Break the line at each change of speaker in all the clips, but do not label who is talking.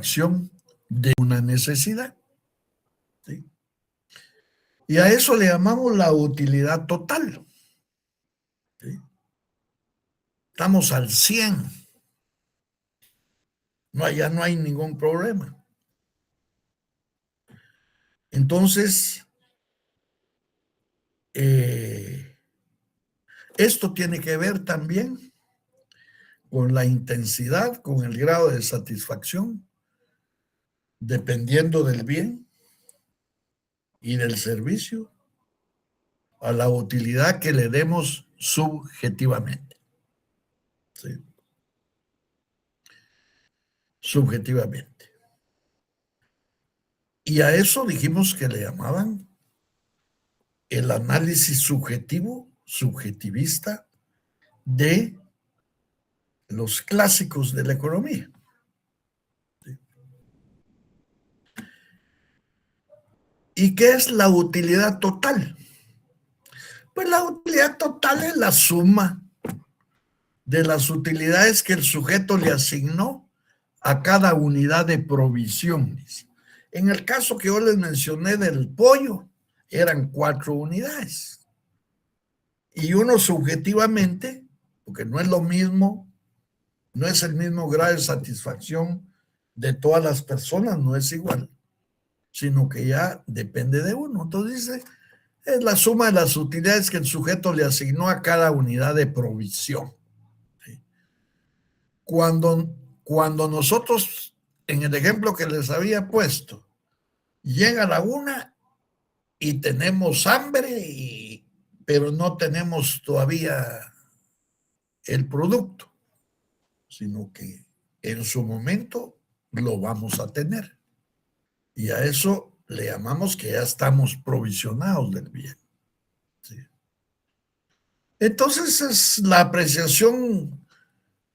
satisfacción de una necesidad. ¿Sí? Y a eso le llamamos la utilidad total. ¿Sí? Estamos al 100. No, ya no hay ningún problema. Entonces, esto tiene que ver también con la intensidad, con el grado de satisfacción, dependiendo del bien y del servicio, a la utilidad que le demos subjetivamente. ¿Sí? Subjetivamente. Y a eso dijimos que le llamaban el análisis subjetivo, subjetivista de los clásicos de la economía. ¿Sí? ¿Y qué es la utilidad total? Pues la utilidad total es la suma de las utilidades que el sujeto le asignó a cada unidad de provisiones. En el caso que yo les mencioné del pollo, eran 4 unidades. Y uno subjetivamente, porque no es lo mismo, no es el mismo grado de satisfacción de todas las personas, no es igual, sino que ya depende de uno. Entonces dice, es la suma de las utilidades que el sujeto le asignó a cada unidad de provisión. ¿Sí? Cuando nosotros, en el ejemplo que les había puesto, llega la una y tenemos hambre, pero no tenemos todavía el producto, sino que en su momento lo vamos a tener. Y a eso le llamamos que ya estamos provisionados del bien. ¿Sí? Entonces es la apreciación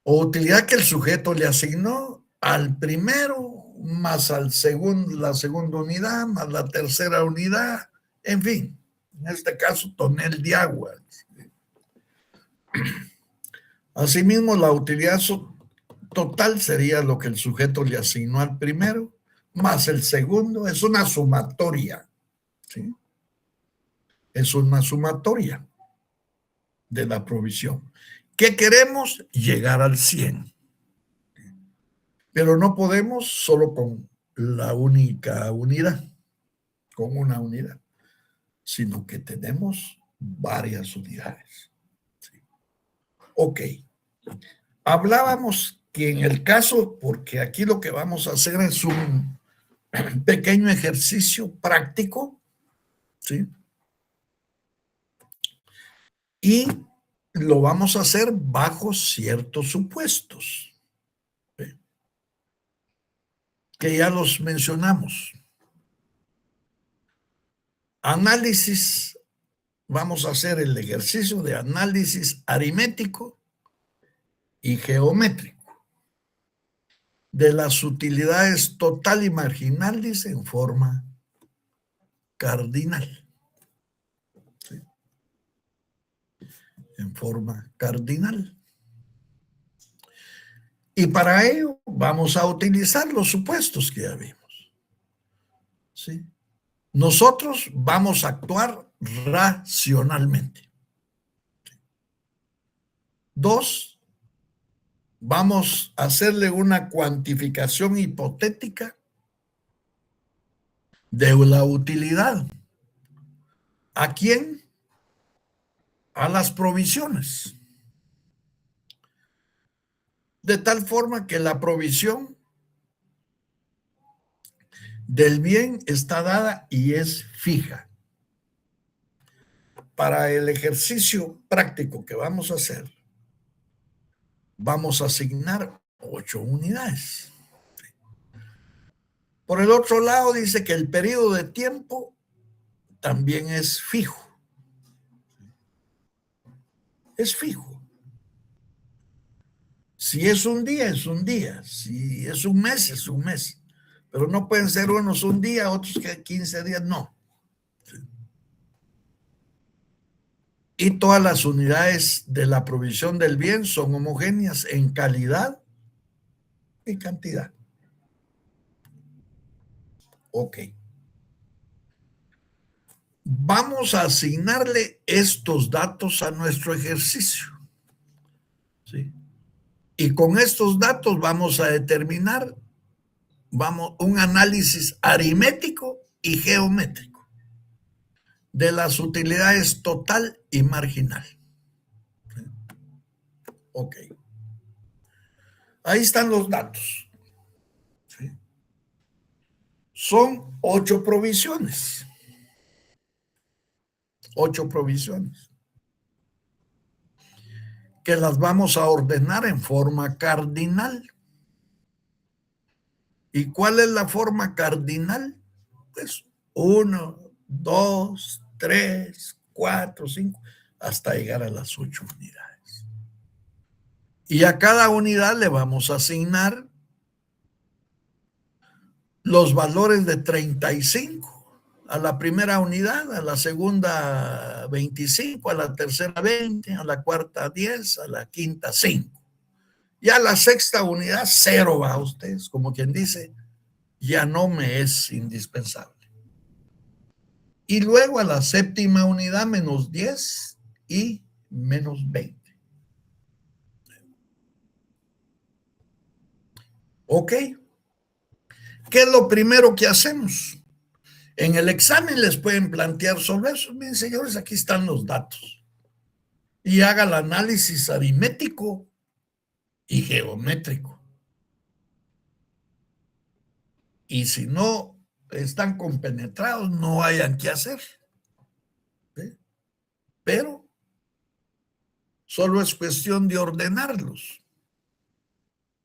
o utilidad que el sujeto le asignó al primero, más al segundo, la segunda unidad, más la tercera unidad, en fin, en este caso, tonel de agua. Asimismo, la utilidad total sería lo que el sujeto le asignó al primero, más el segundo, es una sumatoria. ¿Sí? Es una sumatoria de la provisión. ¿Qué queremos? Llegar al 100. Pero no podemos solo con la única unidad, con una unidad, sino que tenemos varias unidades. ¿Sí? Ok. Hablábamos que en el caso, porque aquí lo que vamos a hacer es un pequeño ejercicio práctico, ¿sí? Y lo vamos a hacer bajo ciertos supuestos, ¿sí? Que ya los mencionamos. Análisis, vamos a hacer el ejercicio de análisis aritmético y geométrico de las utilidades total y marginales en forma cardinal. ¿Sí? En forma cardinal. Y para ello vamos a utilizar los supuestos que ya vimos. ¿Sí? Nosotros vamos a actuar racionalmente. 2, vamos a hacerle una cuantificación hipotética de la utilidad. ¿A quién? A las provisiones. De tal forma que la provisión del bien está dada y es fija. Para el ejercicio práctico que vamos a hacer, vamos a asignar 8 unidades. Por el otro lado, dice que el periodo de tiempo también es fijo. Es fijo. Si es un día, es un día. Si es un mes, es un mes. Pero no pueden ser unos un día, otros que 15 días, no. Y todas las unidades de la provisión del bien son homogéneas en calidad y cantidad. Ok. Vamos a asignarle estos datos a nuestro ejercicio. ¿Sí? Y con estos datos vamos a determinar un análisis aritmético y geométrico de las utilidades total y marginal. Ok. Ahí están los datos. ¿Sí? Son 8 provisiones. 8 provisiones. Que las vamos a ordenar en forma cardinal. ¿Y cuál es la forma cardinal? Pues 1, 2, 3, 4, 5, hasta llegar a las 8 unidades. Y a cada unidad le vamos a asignar los valores de 35 a la primera unidad, a la segunda 25, a la tercera 20, a la cuarta 10, a la quinta 5. Y a la sexta unidad 0 va a ustedes, como quien dice, ya no me es indispensable. Y luego a la séptima unidad menos 10 y menos 20. Ok. ¿Qué es lo primero que hacemos? En el examen les pueden plantear sobre eso. Miren, señores, aquí están los datos. Y haga el análisis aritmético y geométrico. Y si no están compenetrados, no hayan que hacer. ¿Sí? Pero solo es cuestión de ordenarlos.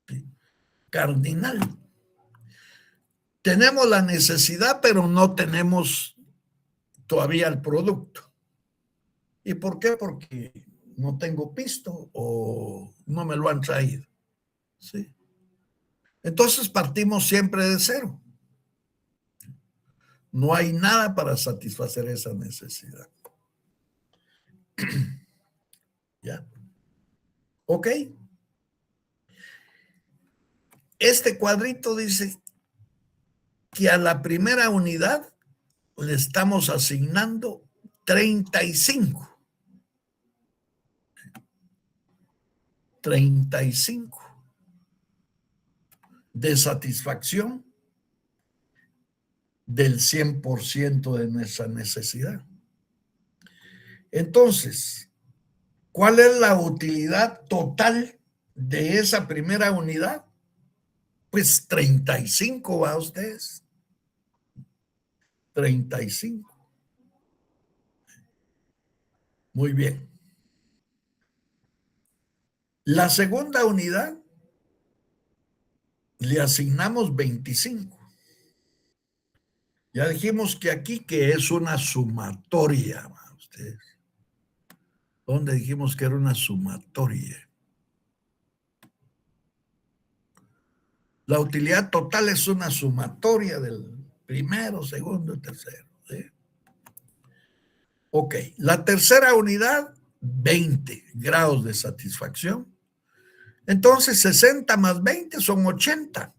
¿Sí? Cardinal. Tenemos la necesidad, pero no tenemos todavía el producto. ¿Y por qué? Porque no tengo pisto o no me lo han traído. ¿Sí? Entonces partimos siempre de cero. No hay nada para satisfacer esa necesidad. ¿Ya? ¿Ok? Este cuadrito dice que a la primera unidad le estamos asignando 35. 35 de satisfacción del 100% de nuestra necesidad. Entonces, ¿cuál es la utilidad total de esa primera unidad? Pues 35 va a ustedes. 35. Muy bien. La segunda unidad le asignamos 25. Ya dijimos que aquí que es una sumatoria. ¿Va ustedes? ¿Dónde dijimos que era una sumatoria? La utilidad total es una sumatoria del primero, segundo, tercero. ¿Sí? Ok, la tercera unidad, 20 grados de satisfacción. Entonces, 60 más 20 son 80,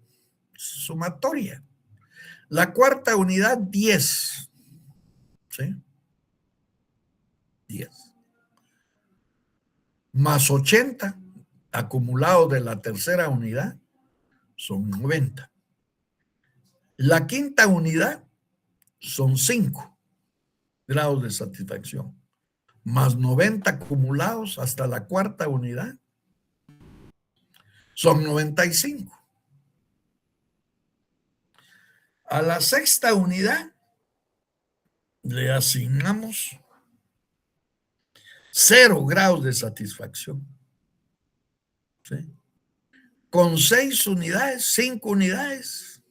sumatoria. La cuarta unidad, 10. ¿Sí? 10. Más 80 acumulado de la tercera unidad, son 90. La quinta unidad son 5 grados de satisfacción, más 90 acumulados hasta la cuarta unidad, son 95. A la sexta unidad le asignamos 0 grados de satisfacción. ¿Sí? Con 6 unidades, 5 unidades,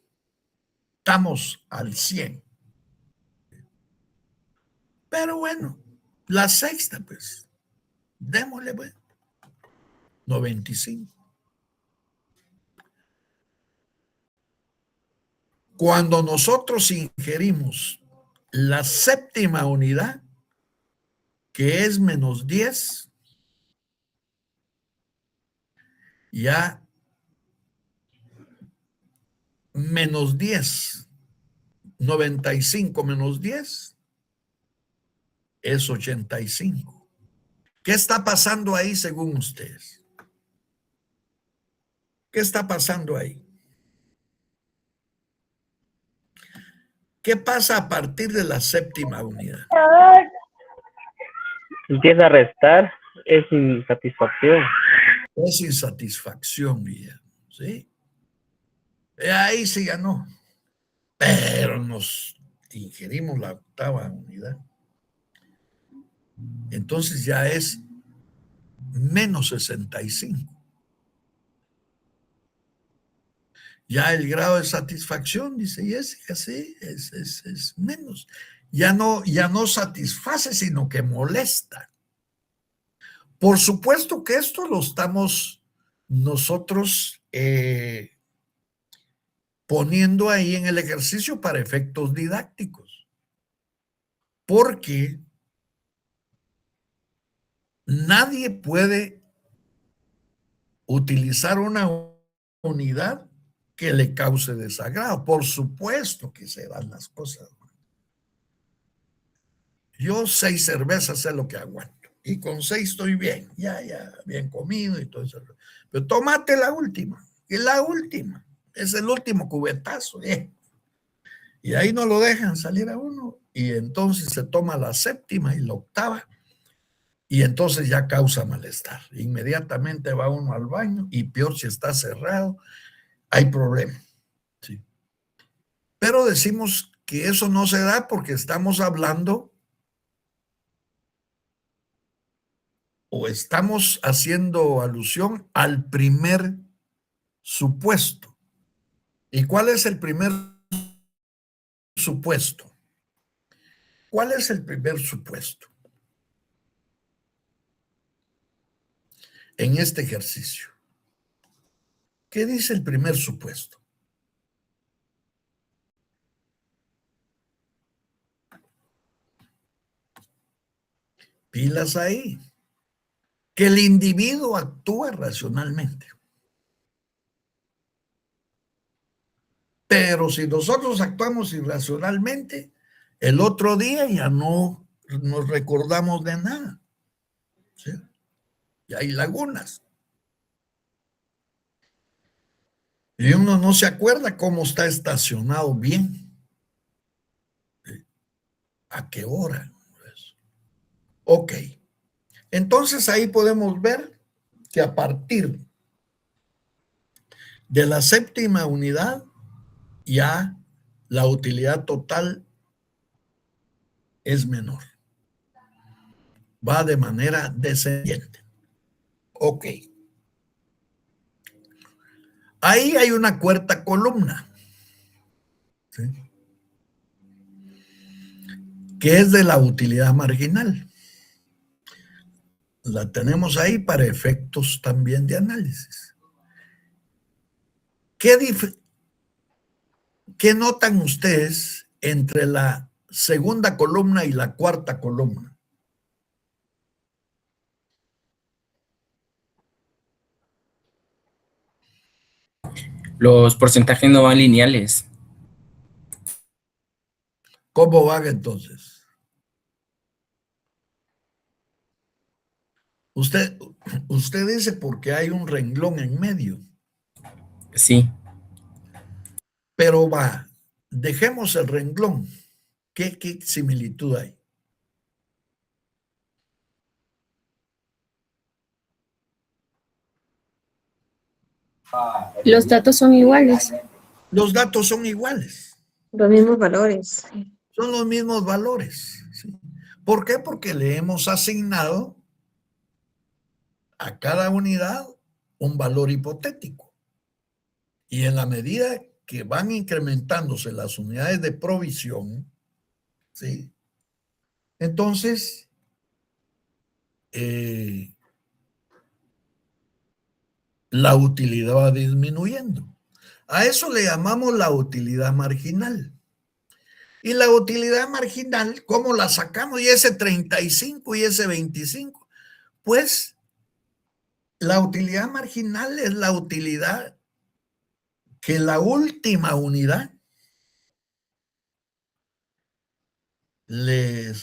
estamos al 100. Pero bueno, la sexta, pues, démosle, pues, 95. Cuando nosotros ingerimos la séptima unidad, que es menos 10, ya menos 10 95 menos 10 es 85. ¿Qué está pasando ahí según ustedes? ¿Qué está pasando ahí? ¿Qué pasa a partir de la séptima unidad?
Empieza a restar, es insatisfacción.
Es insatisfacción, Guillermo, ¿sí? Ahí sí ganó, pero nos ingerimos la octava unidad. Entonces ya es menos 65. Ya el grado de satisfacción, dice Jessica, sí, es menos. Ya no satisface, sino que molesta. Por supuesto que esto lo estamos nosotros poniendo ahí en el ejercicio para efectos didácticos, porque nadie puede utilizar una unidad que le cause desagrado. Por supuesto que se dan las cosas. Yo 6 cervezas es lo que aguanto. Y con 6 estoy bien, ya, bien comido y todo eso. Pero tómate la última, y la última. Es el último cubetazo. Y ahí no lo dejan salir a uno. Y entonces se toma la séptima y la octava. Y entonces ya causa malestar. Inmediatamente va uno al baño y peor si está cerrado, hay problema. ¿Sí? Pero decimos que eso no se da porque estamos hablando o estamos haciendo alusión al primer supuesto. ¿Y cuál es el primer supuesto? ¿Cuál es el primer supuesto en este ejercicio? ¿Qué dice el primer supuesto? Pilas ahí. Que el individuo actúa racionalmente. Pero si nosotros actuamos irracionalmente, el otro día ya no nos recordamos de nada. ¿Sí? Y hay lagunas. Y uno no se acuerda cómo está estacionado bien. ¿Sí? ¿A qué hora? Ok. Entonces ahí podemos ver que a partir de la séptima unidad ya la utilidad total es menor. Va de manera descendiente. Ok. Ahí hay una cuarta columna, ¿sí? Que es de la utilidad marginal. La tenemos ahí para efectos también de análisis. ¿Qué notan ustedes entre la segunda columna y la cuarta columna?
Los porcentajes no van lineales.
¿Cómo van entonces? Usted dice porque hay un renglón en medio.
Sí.
Pero dejemos el renglón. ¿Qué similitud hay?
Los datos son iguales.
Los datos son iguales.
Los mismos valores.
Son los mismos valores. ¿Sí? ¿Por qué? Porque le hemos asignado a cada unidad un valor hipotético. Y en la medida que van incrementándose las unidades de provisión, ¿sí? Entonces, la utilidad va disminuyendo. A eso le llamamos la utilidad marginal. Y la utilidad marginal, ¿cómo la sacamos? Y ese 35 y ese 25. Pues la utilidad marginal es la utilidad que la última unidad el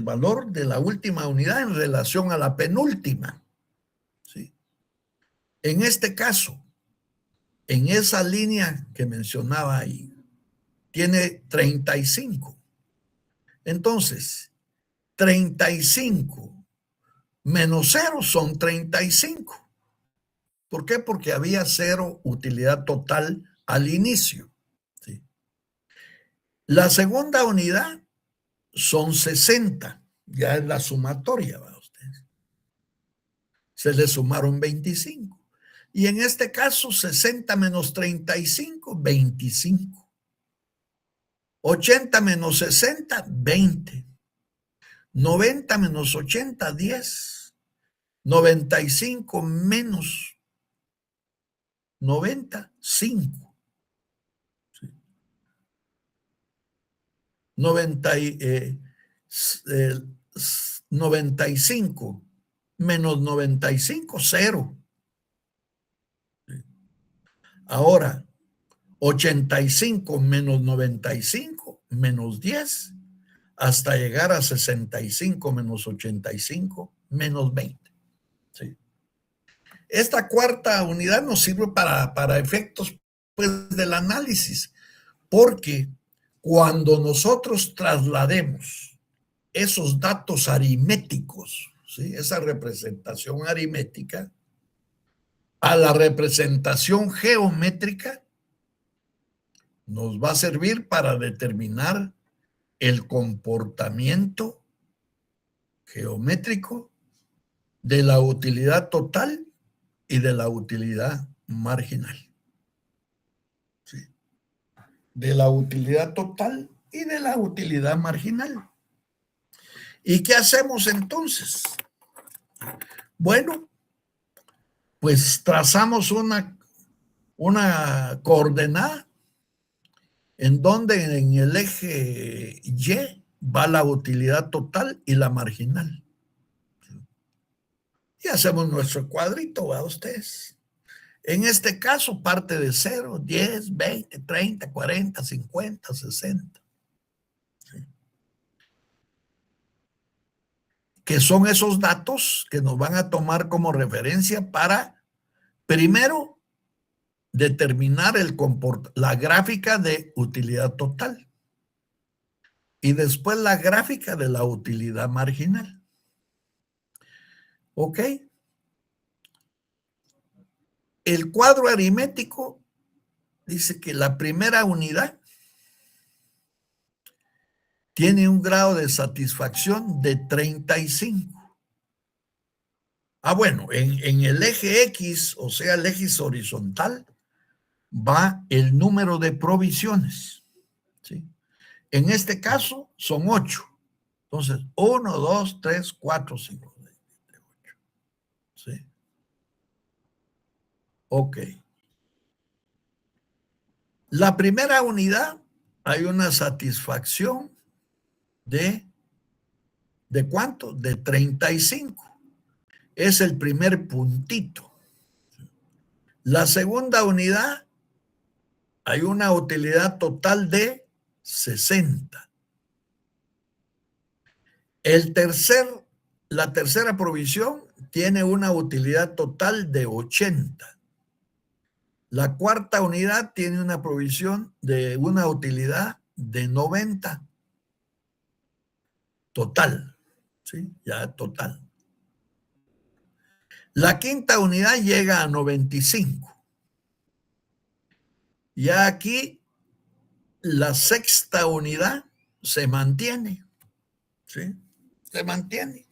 valor de la última unidad en relación a la penúltima. ¿Sí? En este caso, en esa línea que mencionaba ahí, tiene 35. Entonces, 35 menos 0 son 35. ¿Por qué? Porque había 0 utilidad total al inicio. ¿Sí? La segunda unidad son 60. Ya es la sumatoria, ¿va usted? Se le sumaron 25. Y en este caso, 60 menos 35, 25. 80 menos 60, 20. 90 menos 80, 10. 95 menos 90, 5. ¿Sí? 95 menos 95, 0. ¿Sí? Ahora, 85 menos 95, menos 10, hasta llegar a 65 menos 85, menos 20. ¿Sí? Esta cuarta unidad nos sirve para efectos, pues, del análisis, porque cuando nosotros traslademos esos datos aritméticos, ¿sí? Esa representación aritmética, a la representación geométrica, nos va a servir para determinar el comportamiento geométrico de la utilidad total y de la utilidad marginal. ¿Sí? De la utilidad total y de la utilidad marginal. ¿Y qué hacemos entonces? Bueno, pues trazamos una coordenada en donde en el eje Y va la utilidad total y la marginal. Y hacemos nuestro cuadrito, ¿va ustedes? En este caso parte de 0, 10, 20, 30, 40, 50, 60. ¿Sí? Que son esos datos que nos van a tomar como referencia para, primero, determinar la gráfica de utilidad total y después la gráfica de la utilidad marginal. ¿Ok? El cuadro aritmético dice que la primera unidad tiene un grado de satisfacción de 35. Bueno, en el eje X, o sea, el eje horizontal, va el número de provisiones. ¿Sí? En este caso son 8. Entonces, 1, 2, 3, 4, 5, 6, 7, 8. ¿Sí? Ok. La primera unidad hay una satisfacción ¿de cuánto? De 35. Es el primer puntito. La segunda unidad hay una utilidad total de 60. La tercera provisión tiene una utilidad total de 80. La cuarta unidad tiene una provisión de una utilidad de 90. Total, ¿sí? Ya total. La quinta unidad llega a 95. Ya aquí la sexta unidad se mantiene, ¿sí? Se mantiene.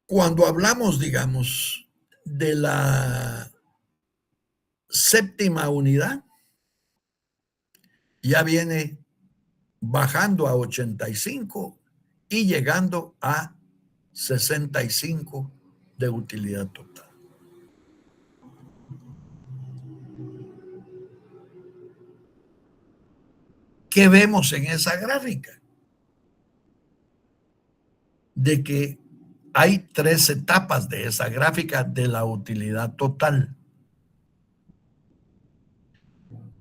Cuando hablamos, digamos, de la séptima unidad, ya viene bajando a 85 y llegando a 65 de utilidad total. ¿Qué vemos en esa gráfica? De que hay 3 etapas de esa gráfica de la utilidad total.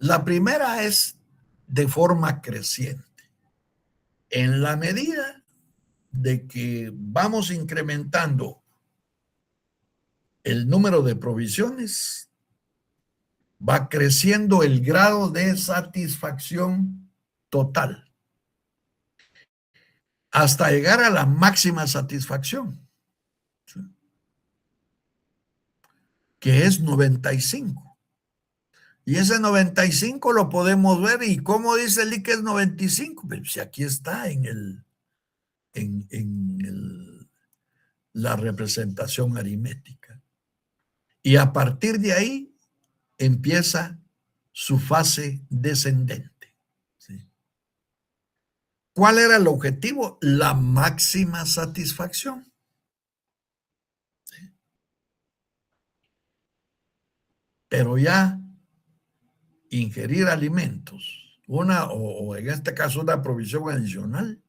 La primera es de forma creciente. En la medida de que vamos incrementando el número de provisiones, va creciendo el grado de satisfacción total hasta llegar a la máxima satisfacción, ¿sí?, que es 95. Y ese 95 lo podemos ver. ¿Y cómo dice el que es 95? Pues si aquí está la representación aritmética. Y a partir de ahí empieza su fase descendente, ¿sí? ¿Cuál era el objetivo? La máxima satisfacción, ¿sí? Pero ya ingerir alimentos, o en este caso una provisión adicional,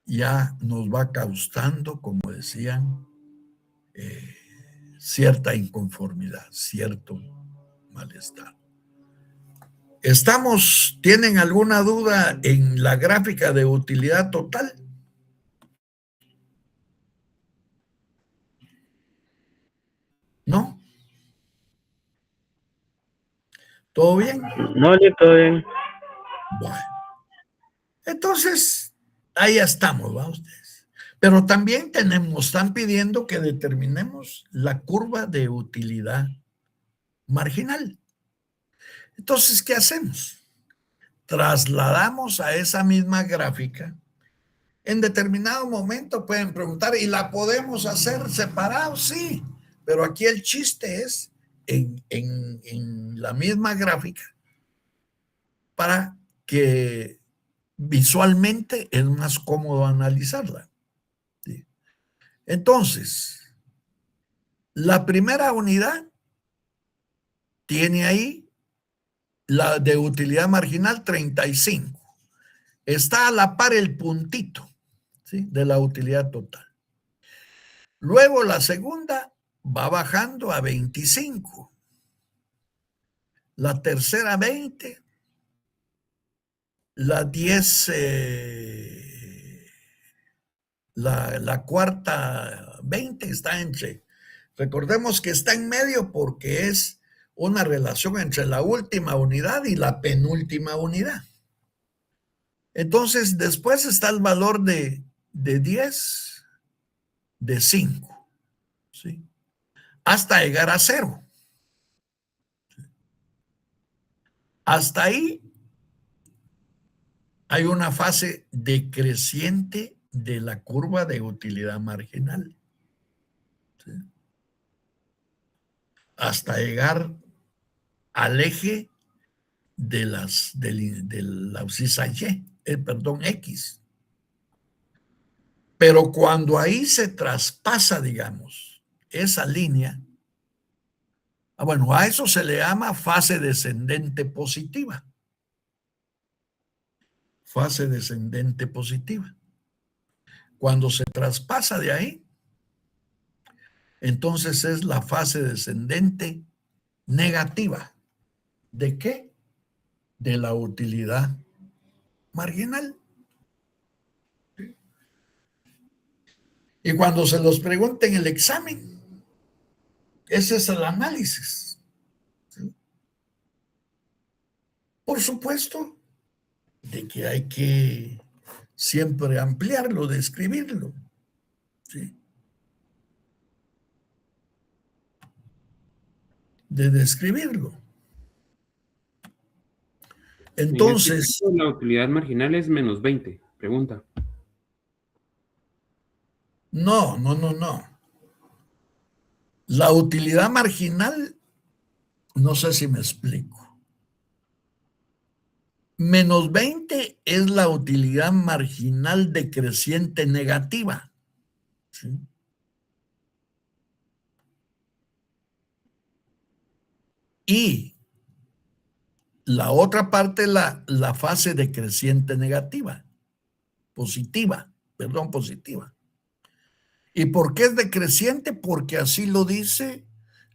ya nos va causando, como decían, cierta inconformidad, cierto malestar. ¿Tienen alguna duda en la gráfica de utilidad total? ¿No? ¿Todo bien?
No, yo todo bien.
Bueno. Entonces, ahí estamos, ¿va ustedes? Pero también están pidiendo que determinemos la curva de utilidad marginal. Entonces, ¿qué hacemos? Trasladamos a esa misma gráfica. En determinado momento pueden preguntar, ¿y la podemos hacer separado? Sí, pero aquí el chiste es en la misma gráfica para que visualmente es más cómodo analizarla, ¿sí? Entonces, la primera unidad tiene ahí la de utilidad marginal 35. Está a la par el puntito, ¿sí?, de la utilidad total. Luego la segunda va bajando a 25. La tercera 20. La 10, la cuarta 20 está recordemos que está en medio porque es una relación entre la última unidad y la penúltima unidad. Entonces, después está el valor de 10, de 5, ¿sí?, hasta llegar a 0. Hasta ahí hay una fase decreciente de la curva de utilidad marginal, ¿sí?, hasta llegar al eje de la abscisa X. Pero cuando ahí se traspasa, digamos, esa línea, bueno, a eso se le llama fase descendente positiva. Fase descendente positiva. Cuando se traspasa de ahí, entonces es la fase descendente negativa. ¿De qué? De la utilidad marginal. Y cuando se los pregunte en el examen, ese es el análisis, ¿sí? Por supuesto, de que hay que siempre ampliarlo, describirlo, ¿sí?, de describirlo. Entonces,
la utilidad marginal es menos 20. Pregunta.
no. La utilidad marginal, no sé si me explico. Menos 20 es la utilidad marginal decreciente negativa, ¿sí? Y la otra parte, la fase decreciente negativa, positiva. ¿Y por qué es decreciente? Porque así lo dice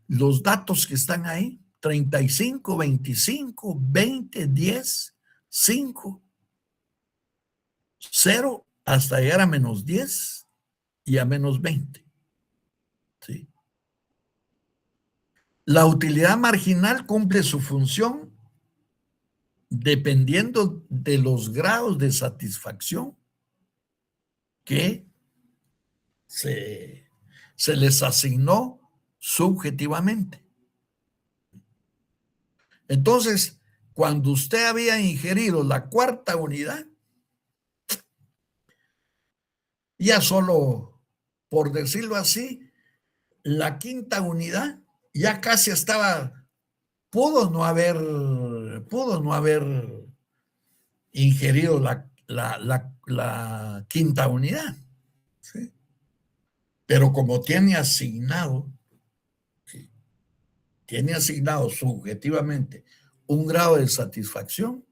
los datos que están ahí. 35, 25, 20, 10, 5, 0, hasta llegar a menos 10 y a menos 20. ¿Sí? La utilidad marginal cumple su función dependiendo de los grados de satisfacción que se les asignó subjetivamente. Entonces, cuando usted había ingerido la cuarta unidad, ya solo, por decirlo así, la quinta unidad ya casi estaba, pudo no haber ingerido la quinta unidad, ¿sí? Pero como tiene asignado subjetivamente un grado de satisfacción,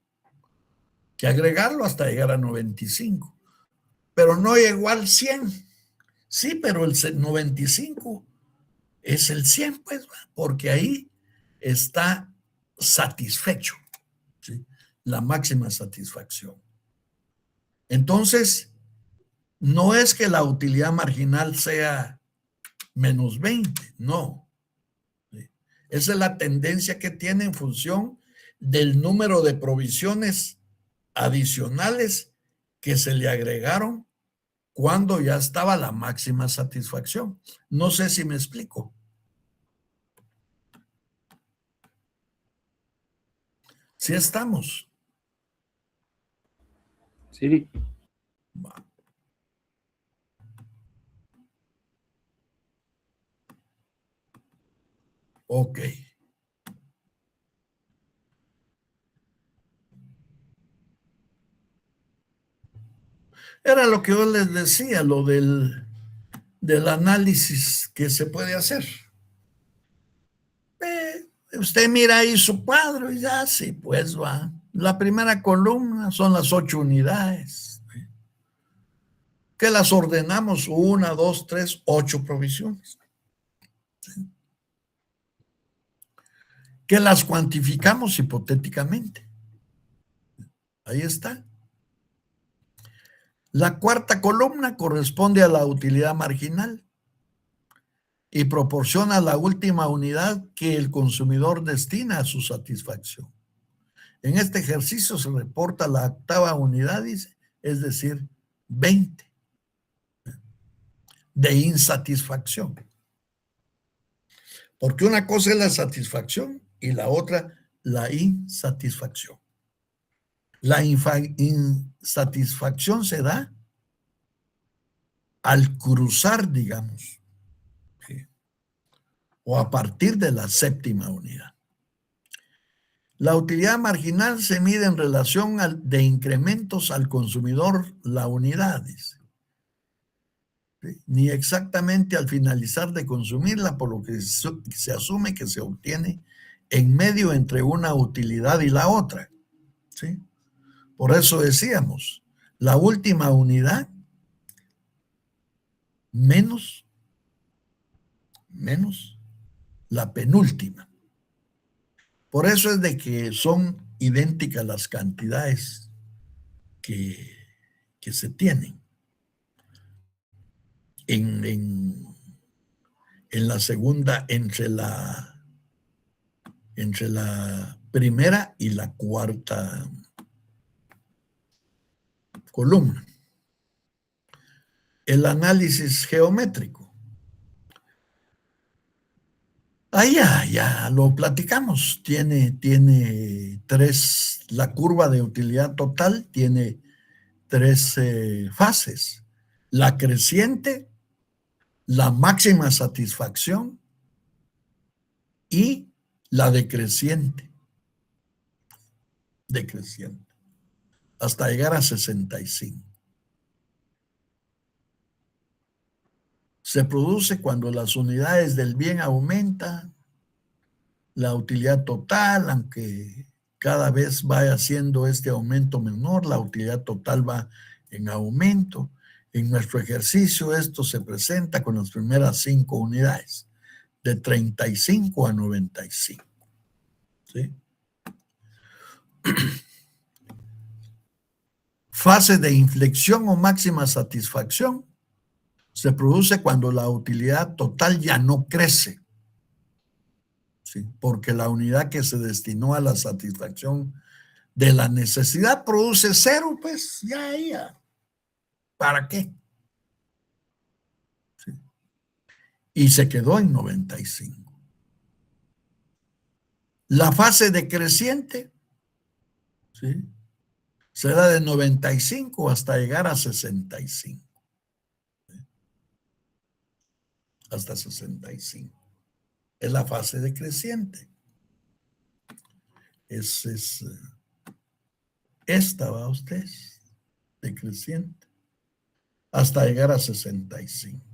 que agregarlo hasta llegar a 95. Pero no llegó al 100. Sí, pero el 95 es el 100, pues, porque ahí está satisfecho, ¿sí? La máxima satisfacción. Entonces, no es que la utilidad marginal sea menos 20, no. Esa es la tendencia que tiene en función del número de provisiones adicionales que se le agregaron cuando ya estaba la máxima satisfacción. No sé si me explico. ¿Sí estamos?
Sí.
Va. Ok. Era lo que yo les decía, lo del análisis que se puede hacer. Usted mira ahí su cuadro y ya, sí, pues va. La primera columna son las 8 unidades. Que las ordenamos 1, 2, 3, 8 provisiones. ¿Sí? Que las cuantificamos hipotéticamente. Ahí está. La cuarta columna corresponde a la utilidad marginal y proporciona la última unidad que el consumidor destina a su satisfacción. En este ejercicio se reporta la octava unidad, dice, es decir, 20 de insatisfacción. Porque una cosa es la satisfacción y la otra la insatisfacción. La insatisfacción se da al cruzar, digamos, ¿sí? O a partir de la séptima unidad. La utilidad marginal se mide en relación de incrementos al consumidor la unidad, dice. ¿Sí? Ni exactamente al finalizar de consumirla, por lo que se asume que se obtiene en medio entre una utilidad y la otra. ¿Sí? Por eso decíamos, la última unidad menos la penúltima. Por eso es de que son idénticas las cantidades que se tienen en la segunda, entre la primera y la cuarta columna. El análisis geométrico. Ahí ya lo platicamos. Tiene tres, la curva de utilidad total tiene tres fases. La creciente, la máxima satisfacción y la decreciente. Hasta llegar a 65. Se produce cuando las unidades del bien aumentan, la utilidad total, aunque cada vez vaya haciendo este aumento menor, la utilidad total va en aumento. En nuestro ejercicio esto se presenta con las primeras 5 unidades, de 35 a 95. ¿sí? Fase de inflexión o máxima satisfacción se produce cuando la utilidad total ya no crece, ¿sí? Porque la unidad que se destinó a la satisfacción de la necesidad produce cero, pues ya. ¿Para qué? ¿Sí? Y se quedó en 95. La fase decreciente, ¿sí?, será de 95 hasta llegar a 65. Hasta 65. Es la fase decreciente. Es esta, va usted, decreciente. Hasta llegar a 65.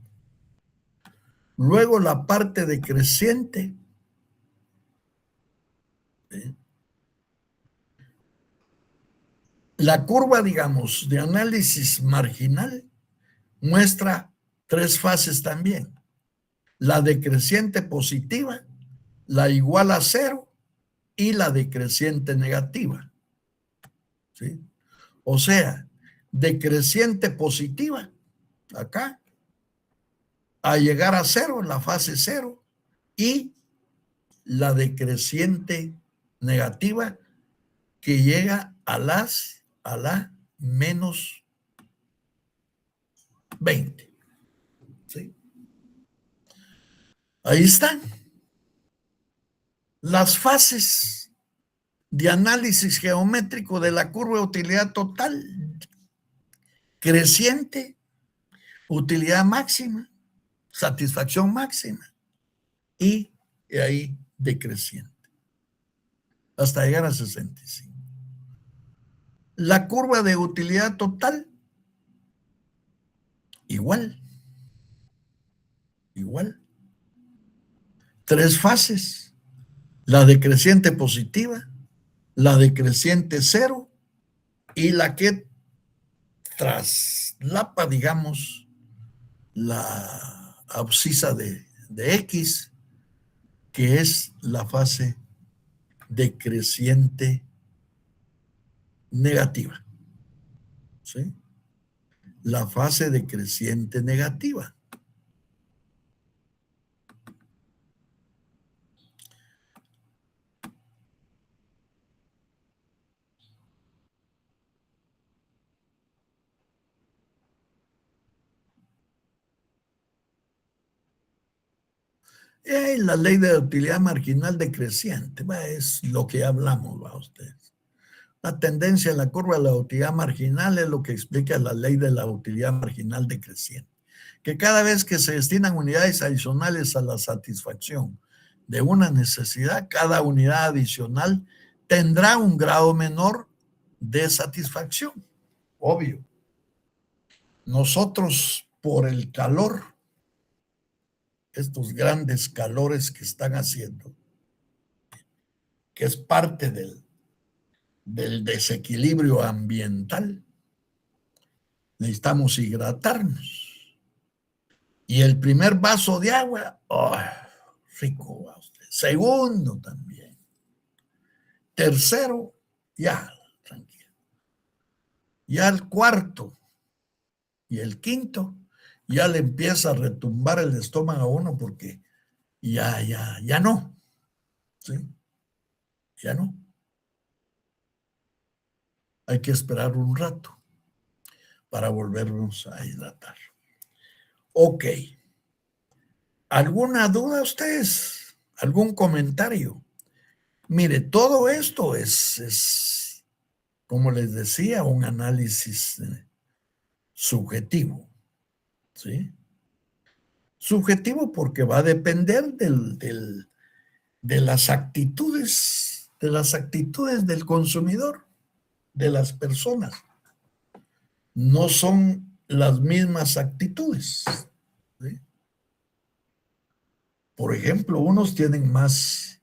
Luego la parte decreciente, ¿sí?, la curva, digamos, de análisis marginal muestra 3 fases también. La decreciente positiva, la igual a 0 y la decreciente negativa, ¿sí? O sea, decreciente positiva, acá, a llegar a 0, la fase 0, y la decreciente negativa que llega a la menos 20. ¿Sí? Ahí están las fases de análisis geométrico de la curva de utilidad total: creciente, utilidad máxima, satisfacción máxima, y ahí decreciente, hasta llegar a 65. La curva de utilidad total, igual. 3 fases: la decreciente positiva, la decreciente 0 y la que traslapa, digamos, la abscisa de X, que es la fase decreciente negativa. ¿Sí? La fase decreciente negativa. Y la ley de utilidad marginal decreciente, es lo que ya hablamos, va usted. La tendencia en la curva de la utilidad marginal es lo que explica la ley de la utilidad marginal decreciente, que cada vez que se destinan unidades adicionales a la satisfacción de una necesidad, cada unidad adicional tendrá un grado menor de satisfacción. Obvio. Nosotros, por el calor, estos grandes calores que están haciendo, que es parte del desequilibrio ambiental, necesitamos hidratarnos. Y el primer vaso de agua, oh, rico va usted. Segundo también. Tercero, ya, tranquilo. Ya el cuarto y el quinto, ya le empieza a retumbar el estómago a uno porque ya no. ¿Sí? Ya no. Hay que esperar un rato para volvernos a hidratar. Ok. ¿Alguna duda ustedes? ¿Algún comentario? Mire, todo esto es, como les decía, un análisis subjetivo. ¿Sí? Subjetivo porque va a depender de las actitudes del consumidor, de las personas. No son las mismas actitudes. ¿Sí? Por ejemplo, unos tienen más,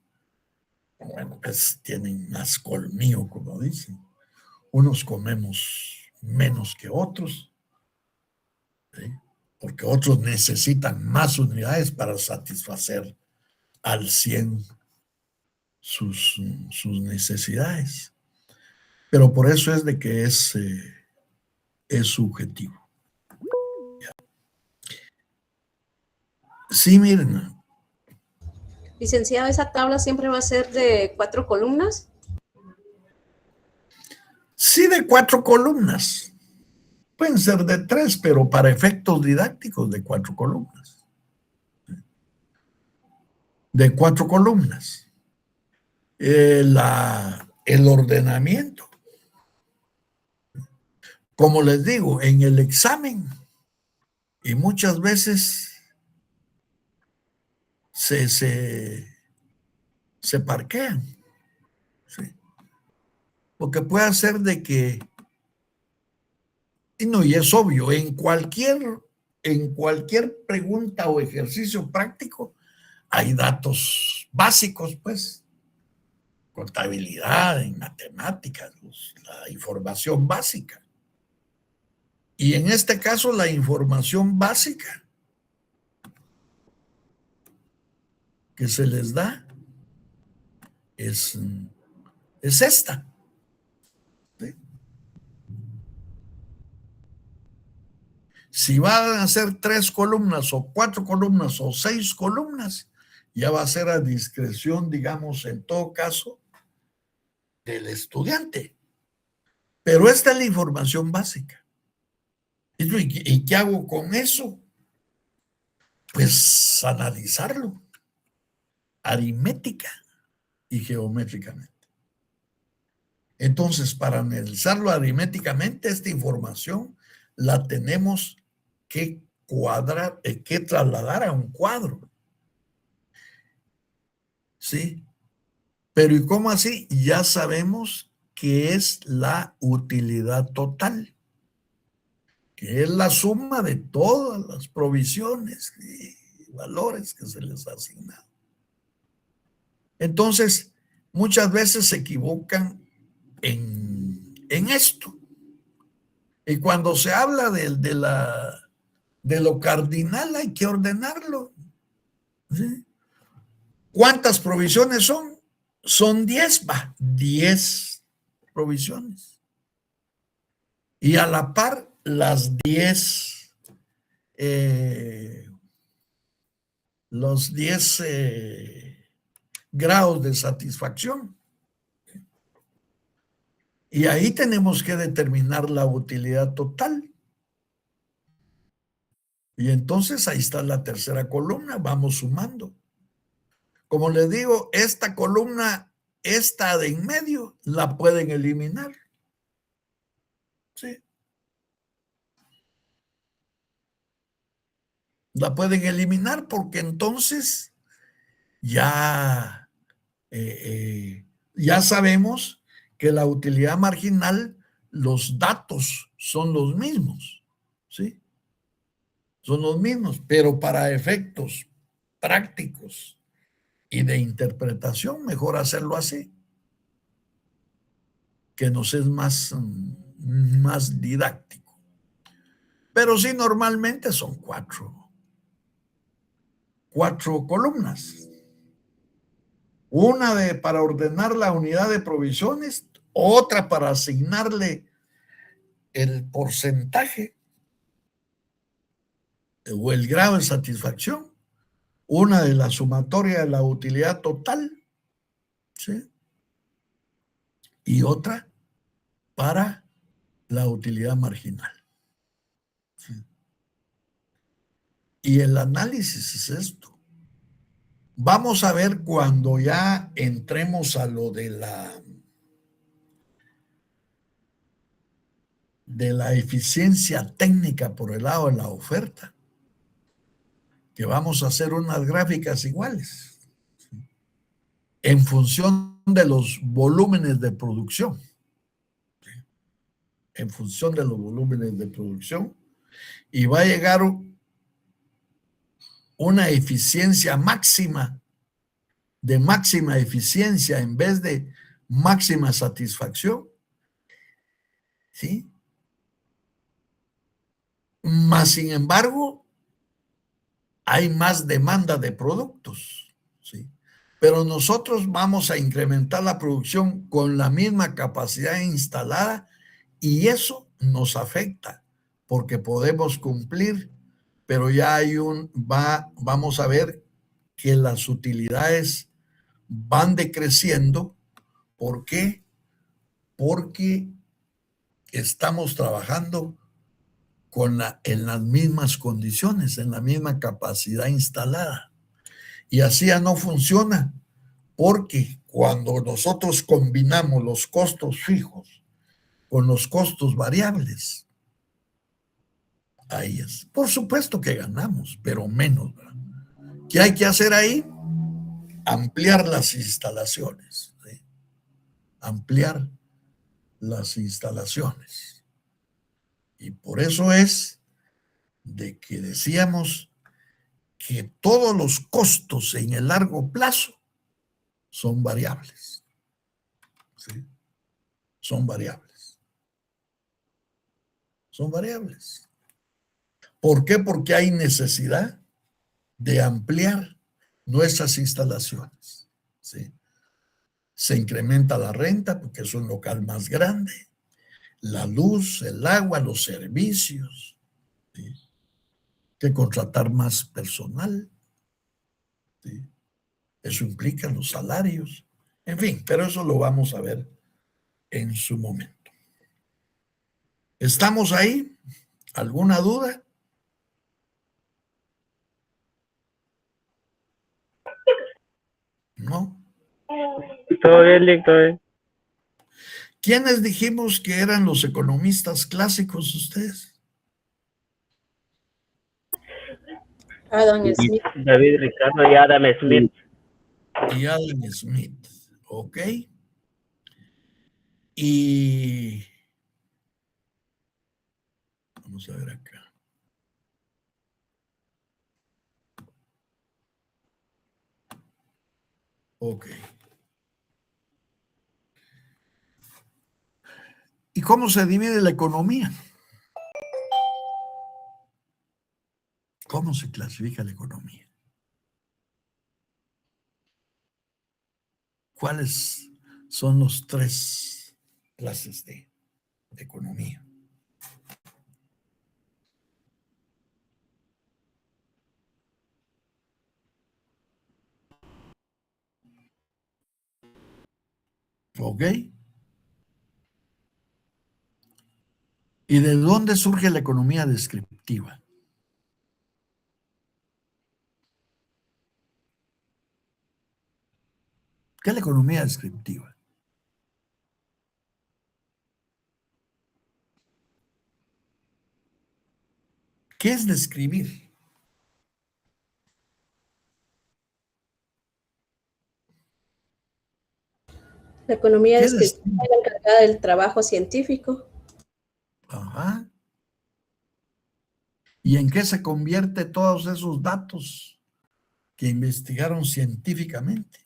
tienen más colmillo, como dicen. Unos comemos menos que otros, ¿sí? Porque otros necesitan más unidades para satisfacer al 100 sus necesidades. Pero por eso es de que es subjetivo. Sí, miren.
Licenciado, ¿esa tabla siempre va a ser de 4 columnas?
Sí, de 4 columnas. Pueden ser de 3, pero para efectos didácticos de 4 columnas. De 4 columnas. El ordenamiento. Como les digo, en el examen, y muchas veces se parquean. ¿Sí? Porque puede ser de que, y es obvio, en cualquier pregunta o ejercicio práctico hay datos básicos, pues, contabilidad, en matemáticas, pues, la información básica. Y en este caso, la información básica que se les da es esta. ¿Sí? Si van a ser 3 columnas o 4 columnas o 6 columnas, ya va a ser a discreción, digamos, en todo caso, del estudiante. Pero esta es la información básica. ¿Y qué hago con eso? Pues analizarlo, aritmética y geométricamente. Entonces, para analizarlo aritméticamente, esta información la tenemos que trasladar a un cuadro. ¿Sí? Pero ¿y cómo así? Ya sabemos que es la utilidad total, que es la suma de todas las provisiones y valores que se les ha asignado. Entonces, muchas veces se equivocan en esto. Y cuando se habla de lo cardinal, hay que ordenarlo. ¿Sí? ¿Cuántas provisiones son? Son 10, 10 provisiones. Y a la par, los 10 grados de satisfacción. Y ahí tenemos que determinar la utilidad total. Y entonces ahí está la tercera columna, vamos sumando. Como les digo, esta columna, esta de en medio, la pueden eliminar. ¿Sí? La pueden eliminar porque entonces ya, ya sabemos que la utilidad marginal, los datos son los mismos. ¿Sí? Son los mismos, pero para efectos prácticos y de interpretación, mejor hacerlo así, que nos es más didáctico. Pero sí, normalmente son cuatro columnas. Una para ordenar la unidad de provisiones, otra para asignarle el porcentaje o el grado de satisfacción, una de la sumatoria de la utilidad total, ¿sí? Y otra para la utilidad marginal. ¿Sí? Y el análisis es esto. Vamos a ver cuando ya entremos a lo de la eficiencia técnica por el lado de la oferta, que vamos a hacer unas gráficas iguales, ¿sí? En función de los volúmenes de producción. ¿Sí? En función de los volúmenes de producción. Y va a llegar una eficiencia máxima, de máxima eficiencia en vez de máxima satisfacción. ¿Sí? Más sin embargo, hay más demanda de productos, ¿sí? pero nosotros vamos a incrementar la producción con la misma capacidad instalada y eso nos afecta porque podemos cumplir, pero ya vamos a ver que las utilidades van decreciendo. ¿Por qué? Porque estamos trabajando en las mismas condiciones, en la misma capacidad instalada. Y así ya no funciona, porque cuando nosotros combinamos los costos fijos con los costos variables, ahí es. Por supuesto que ganamos, pero menos, ¿verdad? ¿Qué hay que hacer ahí? Ampliar las instalaciones, ¿sí? Ampliar las instalaciones. Y por eso es de que decíamos que todos los costos en el largo plazo son variables, ¿sí? Son variables. Son variables. ¿Por qué? Porque hay necesidad de ampliar nuestras instalaciones, ¿sí? Se incrementa la renta porque es un local más grande, la luz, el agua, los servicios, ¿sí? Que contratar más personal, ¿sí? Eso implica los salarios, en fin, pero eso lo vamos a ver en su momento. ¿Estamos ahí? ¿Alguna duda? ¿No?
Todo bien, Lick, todo bien.
¿Quiénes dijimos que eran los economistas clásicos ustedes?
Adam Smith.
David Ricardo y Adam Smith.
Y Adam Smith, ¿ok? Y vamos a ver acá. Ok. ¿Y cómo se divide la economía? ¿Cómo se clasifica la economía? ¿Cuáles son los tres clases de economía? ¿Ok? ¿Y de dónde surge la economía descriptiva? ¿Qué es la economía descriptiva? ¿Qué es describir?
La economía
¿Qué
descriptiva es la encargada del trabajo científico.
Ajá. ¿Y en qué se convierte todos esos datos que investigaron científicamente?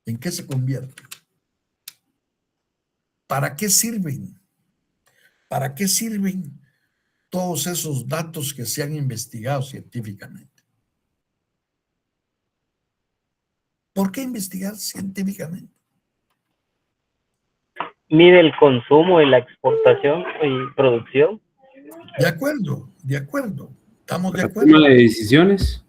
¿En qué se convierte? ¿Para qué sirven? ¿Para qué sirven todos esos datos que se han investigado científicamente? ¿Por qué investigar científicamente?
Mide el consumo y la exportación y producción.
De acuerdo, de acuerdo. ¿Estamos de
La
acuerdo?
toma de decisiones.